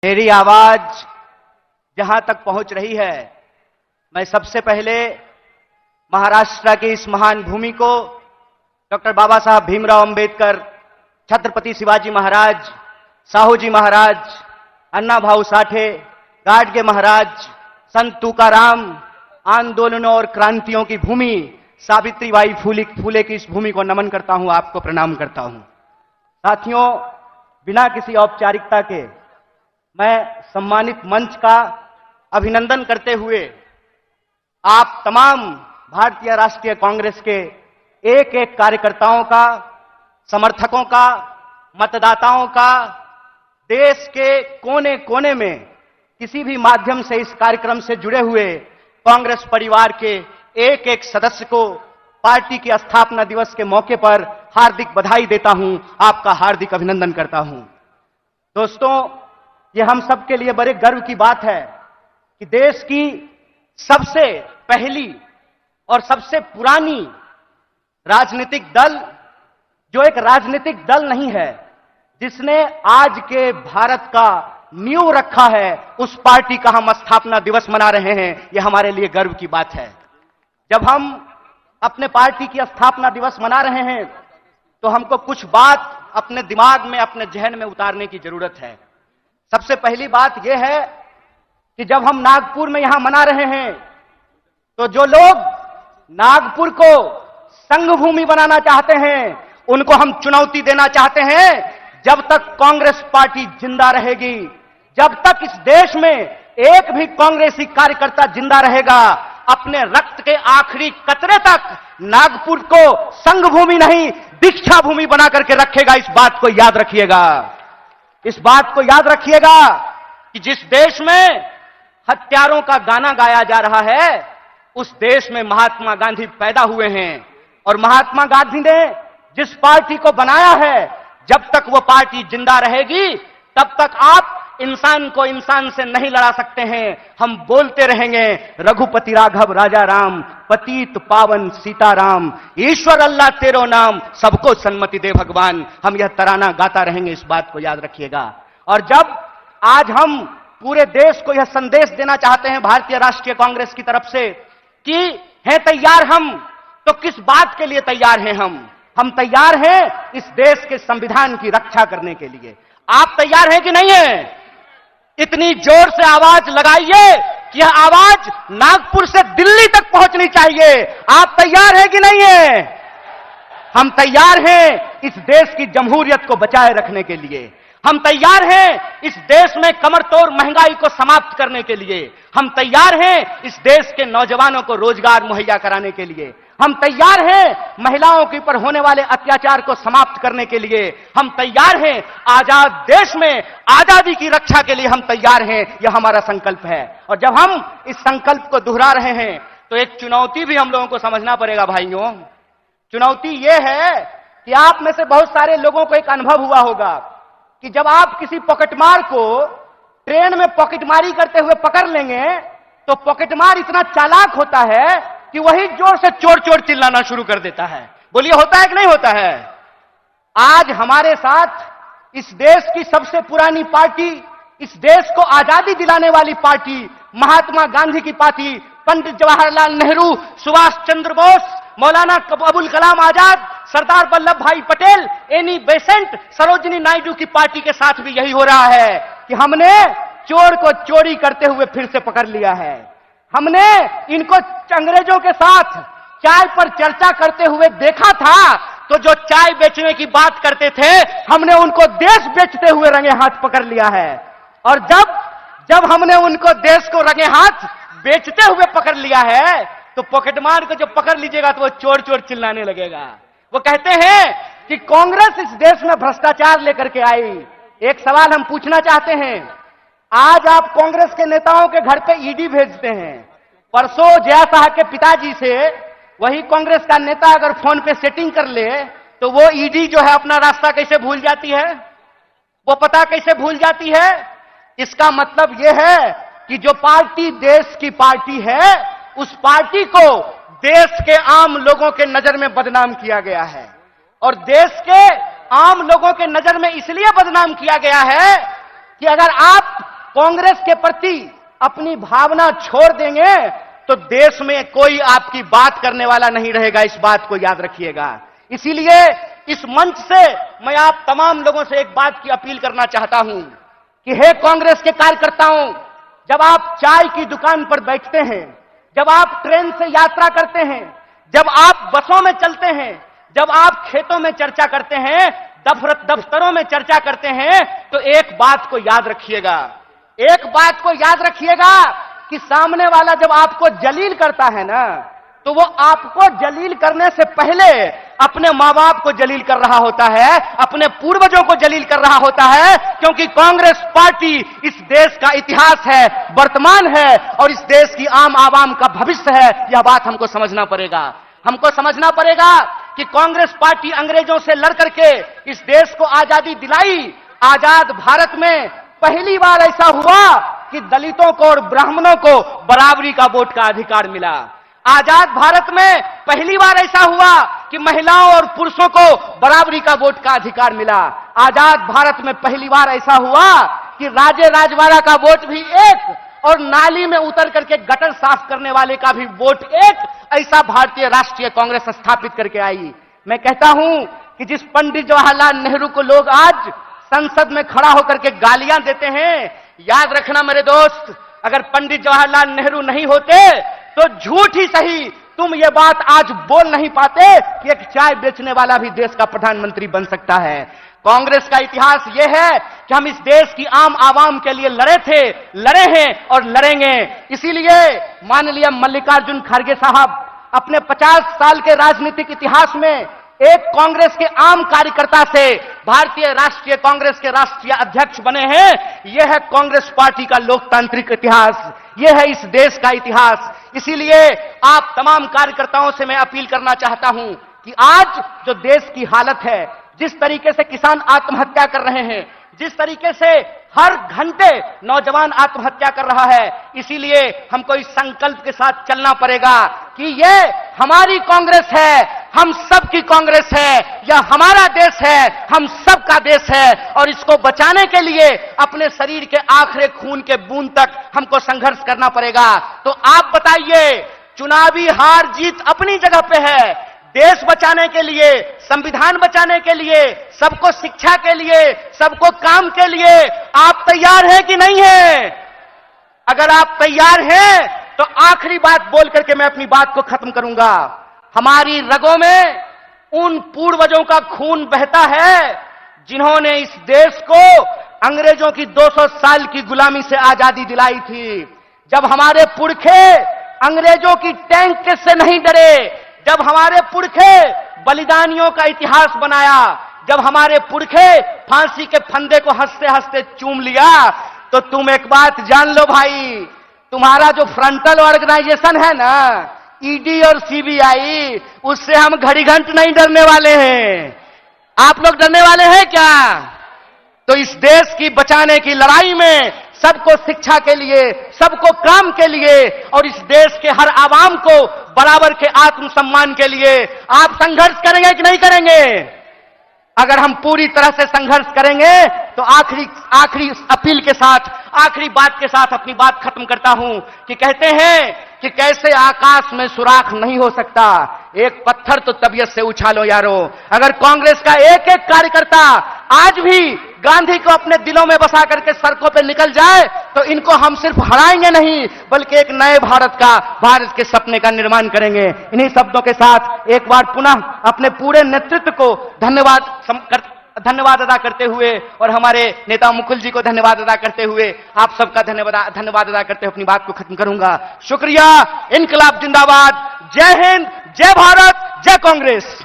मेरी आवाज जहां तक पहुंच रही है, मैं सबसे पहले महाराष्ट्र की इस महान भूमि को डॉक्टर बाबा साहब भीमराव अंबेडकर, छत्रपति शिवाजी महाराज, साहूजी महाराज, अन्ना भाऊ साठे, गाडगे महाराज, संत तुकाराम, आंदोलनों और क्रांतियों की भूमि सावित्रीबाई फूले की इस भूमि को नमन करता हूं, आपको प्रणाम करता हूं। साथियों, बिना किसी औपचारिकता के मैं सम्मानित मंच का अभिनंदन करते हुए आप तमाम भारतीय राष्ट्रीय कांग्रेस के एक एक कार्यकर्ताओं का, समर्थकों का, मतदाताओं का, देश के कोने कोने में किसी भी माध्यम से इस कार्यक्रम से जुड़े हुए कांग्रेस परिवार के एक एक सदस्य को पार्टी की स्थापना दिवस के मौके पर हार्दिक बधाई देता हूं, आपका हार्दिक अभिनंदन करता हूं। दोस्तों, यह हम सब के लिए बड़े गर्व की बात है कि देश की सबसे पहली और सबसे पुरानी राजनीतिक दल, जो एक राजनीतिक दल नहीं है, जिसने आज के भारत का नींव रखा है, उस पार्टी का हम स्थापना दिवस मना रहे हैं। यह हमारे लिए गर्व की बात है। जब हम अपने पार्टी की स्थापना दिवस मना रहे हैं तो हमको कुछ बात अपने दिमाग में, अपने जहन में उतारने की जरूरत है। सबसे पहली बात यह है कि जब हम नागपुर में यहां मना रहे हैं तो जो लोग नागपुर को संघ भूमि बनाना चाहते हैं, उनको हम चुनौती देना चाहते हैं, जब तक कांग्रेस पार्टी जिंदा रहेगी, जब तक इस देश में एक भी कांग्रेसी कार्यकर्ता जिंदा रहेगा, अपने रक्त के आखिरी कतरे तक नागपुर को संघ भूमि नहीं, दीक्षा भूमि बना करके रखेगा। इस बात को याद रखिएगा। इस बात को याद रखिएगा कि जिस देश में हत्यारों का गाना गाया जा रहा है, उस देश में महात्मा गांधी पैदा हुए हैं, और महात्मा गांधी ने जिस पार्टी को बनाया है, जब तक वो पार्टी जिंदा रहेगी, तब तक आप इंसान को इंसान से नहीं लड़ा सकते हैं। हम बोलते रहेंगे, रघुपति राघव राजा राम, पतित पावन सीताराम, ईश्वर अल्लाह तेरो नाम, सबको सन्मति दे भगवान। हम यह तराना गाता रहेंगे, इस बात को याद रखिएगा। और जब आज हम पूरे देश को यह संदेश देना चाहते हैं भारतीय राष्ट्रीय कांग्रेस की तरफ से कि हैं तैयार हम, तो किस बात के लिए तैयार हैं हम तैयार हैं इस देश के संविधान की रक्षा करने के लिए। आप तैयार हैं कि नहीं है? इतनी जोर से आवाज लगाइए कि यह आवाज नागपुर से दिल्ली तक पहुंचनी चाहिए। आप तैयार हैं कि नहीं है? हम तैयार हैं इस देश की जमहूरियत को बचाए रखने के लिए। हम तैयार हैं इस देश में कमरतोड़ महंगाई को समाप्त करने के लिए। हम तैयार हैं इस देश के नौजवानों को रोजगार मुहैया कराने के लिए। हम तैयार हैं महिलाओं के ऊपर होने वाले अत्याचार को समाप्त करने के लिए। हम तैयार हैं आजाद देश में आजादी की रक्षा के लिए। हम तैयार हैं, यह हमारा संकल्प है। और जब हम इस संकल्प को दोहरा रहे हैं तो एक चुनौती भी हम लोगों को समझना पड़ेगा भाइयों। चुनौती यह है कि आप में से बहुत सारे लोगों को एक अनुभव हुआ होगा कि जब आप किसी पॉकेटमार को ट्रेन में पॉकेटमारी करते हुए पकड़ लेंगे तो पॉकेटमार इतना चालाक होता है कि वही जोर से चोर चोर चिल्लाना शुरू कर देता है। बोलिए, होता है कि नहीं होता है? आज हमारे साथ इस देश की सबसे पुरानी पार्टी, इस देश को आजादी दिलाने वाली पार्टी, महात्मा गांधी की पार्टी, पंडित जवाहरलाल नेहरू, सुभाष चंद्र बोस, मौलाना अबुल कलाम आजाद, सरदार वल्लभ भाई पटेल, एनी बेसेंट, सरोजिनी नायडू की पार्टी के साथ भी यही हो रहा है कि हमने चोर को चोरी करते हुए फिर से पकड़ लिया है। हमने इनको अंग्रेजों के साथ चाय पर चर्चा करते हुए देखा था, तो जो चाय बेचने की बात करते थे, हमने उनको देश बेचते हुए रंगे हाथ पकड़ लिया है। और जब हमने उनको देश को रंगे हाथ बेचते हुए पकड़ लिया है, तो पॉकेटमार को जब पकड़ लीजिएगा तो वो चोर चोर चिल्लाने लगेगा। वो कहते हैं कि कांग्रेस इस देश में भ्रष्टाचार लेकर के आई। एक सवाल हम पूछना चाहते हैं, आज आप कांग्रेस के नेताओं के घर पे ईडी भेजते हैं। परसों जया साहब के पिताजी से वही कांग्रेस का नेता अगर फोन पे सेटिंग कर ले तो वो ईडी जो है अपना रास्ता कैसे भूल जाती है, वो पता कैसे भूल जाती है। इसका मतलब यह है कि जो पार्टी देश की पार्टी है, उस पार्टी को देश के आम लोगों के नजर में बदनाम किया गया है। और देश के आम लोगों के नजर में इसलिए बदनाम किया गया है कि अगर आप कांग्रेस के प्रति अपनी भावना छोड़ देंगे तो देश में कोई आपकी बात करने वाला नहीं रहेगा, इस बात को याद रखिएगा। इसीलिए इस मंच से मैं आप तमाम लोगों से एक बात की अपील करना चाहता हूं कि हे कांग्रेस के कार्यकर्ताओं, जब आप चाय की दुकान पर बैठते हैं, जब आप ट्रेन से यात्रा करते हैं, जब आप बसों में चलते हैं, जब आप खेतों में चर्चा करते हैं, दफ्तरों में चर्चा करते हैं, तो एक बात को याद रखिएगा, एक बात को याद रखिएगा कि सामने वाला जब आपको जलील करता है ना, तो वो आपको जलील करने से पहले अपने मां बाप को जलील कर रहा होता है, अपने पूर्वजों को जलील कर रहा होता है, क्योंकि कांग्रेस पार्टी इस देश का इतिहास है, वर्तमान है और इस देश की आम आवाम का भविष्य है। यह बात हमको समझना पड़ेगा। हमको समझना पड़ेगा कि कांग्रेस पार्टी अंग्रेजों से लड़ करके इस देश को आजादी दिलाई। आजाद भारत में पहली बार ऐसा हुआ कि दलितों को और ब्राह्मणों को बराबरी का वोट का अधिकार मिला। आजाद भारत में पहली बार ऐसा हुआ कि महिलाओं और पुरुषों को बराबरी का वोट का अधिकार मिला। आजाद भारत में पहली बार ऐसा हुआ कि राजे राजवाड़ा का वोट भी एक और नाली में उतर करके गटर साफ करने वाले का भी वोट एक, ऐसा भारतीय राष्ट्रीय कांग्रेस स्थापित करके आई। मैं कहता हूं कि जिस पंडित जवाहरलाल नेहरू को लोग आज संसद में खड़ा होकर के गालियां देते हैं, याद रखना मेरे दोस्त, अगर पंडित जवाहरलाल नेहरू नहीं होते तो झूठ ही सही तुम ये बात आज बोल नहीं पाते कि एक चाय बेचने वाला भी देश का प्रधानमंत्री बन सकता है। कांग्रेस का इतिहास यह है कि हम इस देश की आम आवाम के लिए लड़े थे, लड़े हैं और लड़ेंगे। इसीलिए माननीय मल्लिकार्जुन खड़गे साहब अपने 50 साल के राजनीतिक इतिहास में एक कांग्रेस के आम कार्यकर्ता से भारतीय राष्ट्रीय कांग्रेस के राष्ट्रीय अध्यक्ष बने हैं। यह है कांग्रेस पार्टी का लोकतांत्रिक इतिहास, यह है इस देश का इतिहास। इसीलिए आप तमाम कार्यकर्ताओं से मैं अपील करना चाहता हूं कि आज जो देश की हालत है, जिस तरीके से किसान आत्महत्या कर रहे हैं, जिस तरीके से हर घंटे नौजवान आत्महत्या कर रहा है, इसीलिए हमको इस संकल्प के साथ चलना पड़ेगा कि ये हमारी कांग्रेस है, हम सब की कांग्रेस है, यह हमारा देश है, हम सब का देश है और इसको बचाने के लिए अपने शरीर के आखिरी खून के बूंद तक हमको संघर्ष करना पड़ेगा। तो आप बताइए, चुनावी हार जीत अपनी जगह पे है, देश बचाने के लिए, संविधान बचाने के लिए, सबको शिक्षा के लिए, सबको काम के लिए आप तैयार हैं कि नहीं हैं? अगर आप तैयार हैं तो आखिरी बात बोल करके मैं अपनी बात को खत्म करूंगा। हमारी रगों में उन पूर्वजों का खून बहता है जिन्होंने इस देश को अंग्रेजों की 200 साल की गुलामी से आजादी दिलाई थी। जब हमारे पुरखे अंग्रेजों की टैंक से नहीं डरे, जब हमारे पुरखे बलिदानियों का इतिहास बनाया, जब हमारे पुरखे फांसी के फंदे को हंसते हंसते चूम लिया, तो तुम एक बात जान लो भाई, तुम्हारा जो फ्रंटल ऑर्गेनाइजेशन है ना, ईडी और सीबीआई, उससे हम घड़ी घंट नहीं डरने वाले हैं। आप लोग डरने वाले हैं क्या? तो इस देश की बचाने की लड़ाई में सबको शिक्षा के लिए, सबको काम के लिए और इस देश के हर आवाम को बराबर के आत्मसम्मान के लिए आप संघर्ष करेंगे कि नहीं करेंगे? अगर हम पूरी तरह से संघर्ष करेंगे तो आखिरी अपील के साथ, आखिरी बात के साथ अपनी बात खत्म करता हूं कि कहते हैं कि कैसे आकाश में सुराख नहीं हो सकता, एक पत्थर तो तबीयत से उछालो यारो। अगर कांग्रेस का एक एक कार्यकर्ता आज भी गांधी को अपने दिलों में बसा करके सड़कों पर निकल जाए तो इनको हम सिर्फ हराएंगे नहीं बल्कि एक नए भारत के सपने का निर्माण करेंगे। इन्हीं शब्दों के साथ एक बार पुनः अपने पूरे नेतृत्व को धन्यवाद अदा करते हुए और हमारे नेता मुकुल जी को धन्यवाद अदा करते हुए आप सबका धन्यवाद अदा करते हुए अपनी बात को खत्म करूंगा। शुक्रिया। इनकलाब जिंदाबाद। जय हिंद, जय भारत, जय कांग्रेस।